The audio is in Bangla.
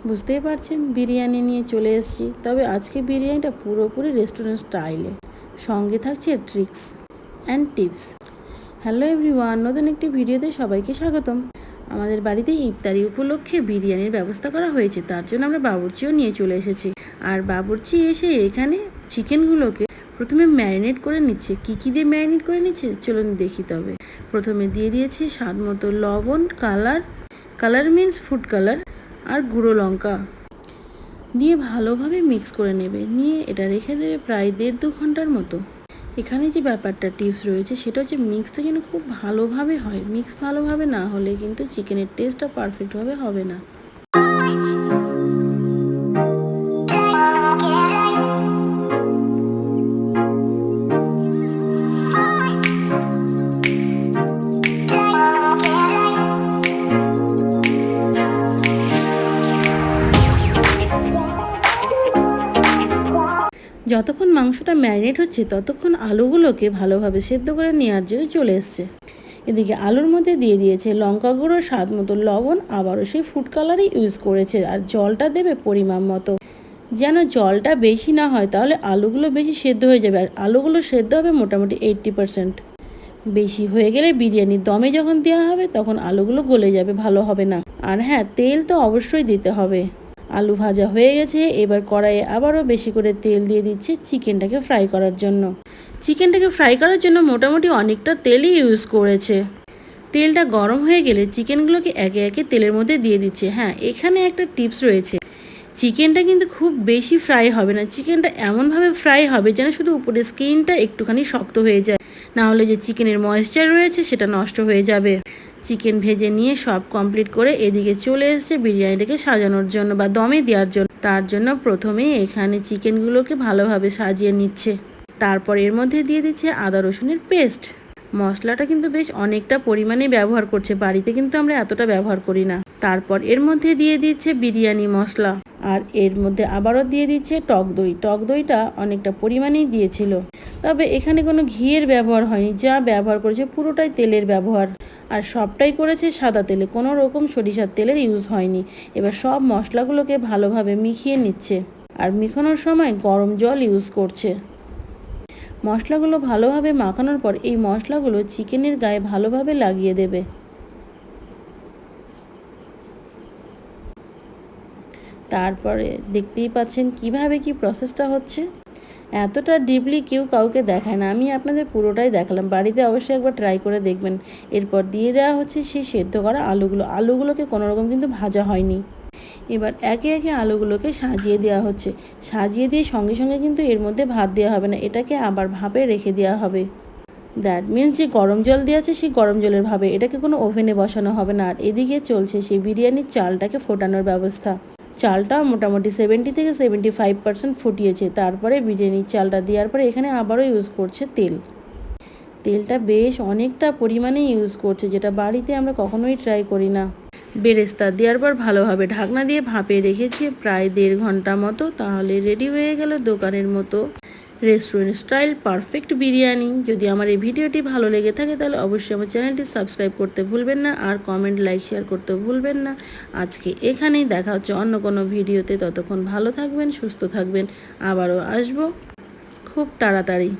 বুঝতেই পারছেন বিরিয়ানি নিয়ে চলে এসেছি। তবে আজকে বিরিয়ানিটা পুরোপুরি রেস্টুরেন্ট স্টাইলে, সঙ্গে থাকছে tricks and tips. Hello everyone, নতুন একটি ভিডিওতে সবাইকে স্বাগতম। আমাদের বাড়িতে ইফতারি উপলক্ষে বিরিয়ানির ব্যবস্থা করা হয়েছে, তার জন্য আমরা বাবুর্চিও নিয়ে চলে এসেছি। আর বাবুর্চি এসে এখানে চিকেনগুলোকে প্রথমে ম্যারিনেট করে নিচ্ছে। কী দিয়ে ম্যারিনেট করে নিচ্ছে চলুন দেখি। তবে প্রথমে দিয়ে দিয়েছে স্বাদ মতো লবণ, কালার মিন্স ফুড কালার আর গুঁড়ো লঙ্কা দিয়ে ভালোভাবে মিক্স করে নেবে। নিয়ে এটা রেখে দেবে প্রায় 1.5-2 ঘন্টার মতো। এখানে যে ব্যাপারটা টিপস রয়েছে সেটা হচ্ছে মিক্সটা যেন খুব ভালোভাবে হয়। মিক্স ভালোভাবে না হলে কিন্তু চিকেনের টেস্টটা পারফেক্টভাবে হবে না। যতক্ষণ মাংসটা ম্যারিনেট হচ্ছে ততক্ষণ আলুগুলোকে ভালোভাবে সেদ্ধ করে নেওয়ার জন্য চলে এসছে। এদিকে আলুর মধ্যে দিয়ে দিয়েছে লঙ্কা গুঁড়ো, স্বাদ মতো লবণ, আবারও সেই ফুড কালারই ইউজ করেছে। আর জলটা দেবে পরিমাণ মতো, যেন জলটা বেশি না হয়, তাহলে আলুগুলো বেশি সেদ্ধ হয়ে যাবে। আর আলুগুলো সেদ্ধ হবে মোটামুটি 80%। বেশি হয়ে গেলে বিরিয়ানির দমে যখন দেওয়া হবে তখন আলুগুলো গলে যাবে, ভালো হবে না। আর হ্যাঁ, তেল তো অবশ্যই দিতে হবে। আলু ভাজা হয়ে গেছে, এবার কড়াইয়ে আবারও বেশি করে তেল দিয়ে দিচ্ছি চিকেনটাকে ফ্রাই করার জন্য। চিকেনটাকে ফ্রাই করার জন্য মোটামুটি অনেকটা তেলই ইউজ করেছে। তেলটা গরম হয়ে গেলে চিকেনগুলোকে একে একে তেলের মধ্যে দিয়ে দিচ্ছে। হ্যাঁ, এখানে একটা টিপস রয়েছে, চিকেনটা কিন্তু খুব বেশি ফ্রাই হবে না। চিকেনটা এমনভাবে ফ্রাই হবে যেন শুধু উপরে স্কিনটা একটুখানি শক্ত হয়ে যায়, না হলে যে চিকেনের ময়েশ্চার রয়েছে সেটা নষ্ট হয়ে যাবে। চিকেন ভেজে নিয়ে সব কমপ্লিট করে এদিকে চলে এসেছে বিরিয়ানিটাকে সাজানোর জন্য বা দমে দেওয়ার জন্য। তার জন্য প্রথমে এখানে চিকেনগুলোকে ভালোভাবে সাজিয়ে নিচ্ছে। তারপর এর মধ্যে দিয়ে দিচ্ছে আদা রসুনের পেস্ট। মশলাটা কিন্তু বেশ অনেকটা পরিমাণে ব্যবহার করছে, বাড়িতে কিন্তু আমরা এতটা ব্যবহার করি না। তারপর এর মধ্যে দিয়ে দিচ্ছে বিরিয়ানি মশলা, আর এর মধ্যে আবারও দিয়ে দিচ্ছে টক দই। টক দইটা অনেকটা পরিমাণেই দিয়েছিল, তবে এখানে কোনো ঘিয়ের ব্যবহার হয়নি, যা ব্যবহার করেছে পুরোটাই তেলের ব্যবহার। আর সবটাই করেছে সাদা তেলে, কোনো রকম সরিষার তেলের ইউজ হয়নি। এবার সব মশলাগুলোকে ভালোভাবে মিশিয়ে নিচ্ছে, আর মেখানোর সময় গরম জল ইউজ করছে। মশলাগুলো ভালোভাবে মাখানোর পর এই মশলাগুলো চিকেনের গায়ে ভালোভাবে লাগিয়ে দেবে। তারপরে দেখতেই পাচ্ছেন কিভাবে কি প্রসেসটা হচ্ছে। এতটা ডিপলি কেউ কাউকে দেখায় না, আমি আপনাদের পুরোটাই দেখালাম। বাড়িতে অবশ্যই একবার ট্রাই করে দেখবেন। এরপর দিয়ে দেওয়া হচ্ছে সেই সেদ্ধ করা আলুগুলোকে কোনো রকম কিন্তু ভাজা হয়নি। এবার একে একে আলুগুলোকে সাজিয়ে দেওয়া হচ্ছে। সাজিয়ে দিয়ে সঙ্গে সঙ্গে কিন্তু এর মধ্যে ভাত দেওয়া হবে না, এটাকে আবার ভাপে রেখে দেওয়া হবে। দ্যাট মিনস যে গরম জল দেওয়া আছে সেই গরম জলের ভাবে, এটাকে কোনো ওভেনে বসানো হবে না। আর এদিকে চলছে সেই বিরিয়ানির চালটাকে ফোটানোর ব্যবস্থা। চালটাও মোটামুটি 70 থেকে 75% ফুটিয়েছে। তারপরে বিরিয়ানির চালটা দেওয়ার পরে এখানে আবারও ইউজ করছে তেলটা বেশ অনেকটা পরিমাণে ইউজ করছে, যেটা বাড়িতে আমরা কখনোই ট্রাই করি না। বেরেস্তা দেওয়ার পর ভালোভাবে ঢাকনা দিয়ে ভাপে রেখেছি প্রায় 1.5 ঘন্টা মতো। তাহলে রেডি হয়ে গেল দোকানের মতো রেস্টুরেন্ট স্টাইল পারফেক্ট বিরিয়ানি। যদি আমার এই ভিডিওটি ভালো লেগে থাকে তাহলে অবশ্যই আমার চ্যানেলটি সাবস্ক্রাইব করতে ভুলবেন না, আর কমেন্ট, লাইক, শেয়ার করতে ভুলবেন না। আজকে এখানেই, দেখা হচ্ছে অন্য কোনো ভিডিওতে। ততক্ষণ ভালো থাকবেন, সুস্থ থাকবেন। আবারও আসবো খুব তাড়াতাড়ি।